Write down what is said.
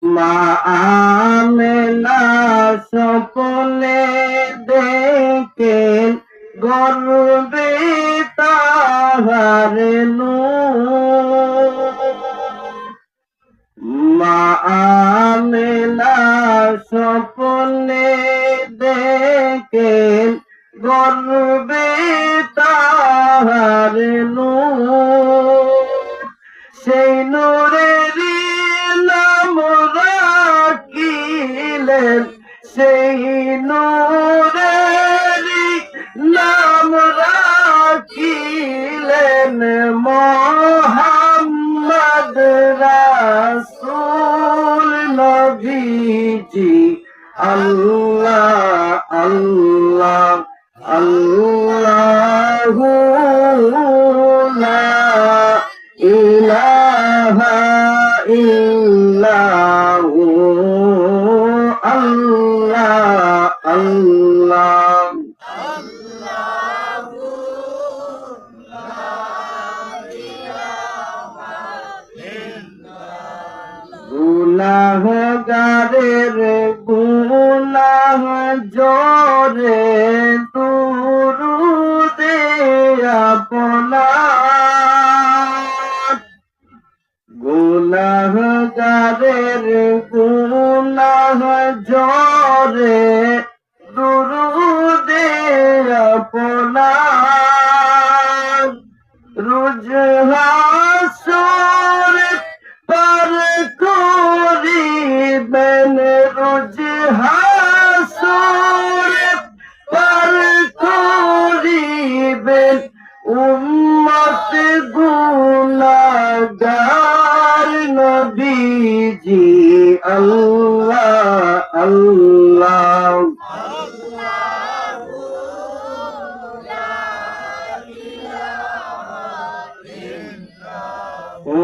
মা আমেনা স্বপ্নে দেখেন গর্বে তাহার মা আমেনা স্বপ্নে দেখেন গর্বে তাহার সেই নূরেরই নাম রাখিলেন, সেই নূরেরই নাম রাখিলেন মোহাম্মদ রাসূল নবীজি। আল্লাহ আল্লাহ আল্লাহু লা ইলাহা ইল্লাহু আল্লাহ আল্লাহ। গুনাহগারের গুনাহ জোরে দুরুদে আপনার, গুনাহগারের গুনাহ জোরে দুরুদে আপনার, রোজ হাসর পার করিবেন, রোজ হাসর পার করিবেন উম্মত গুনাহগার নবীজি। আল্লাহ আল্লাহ ও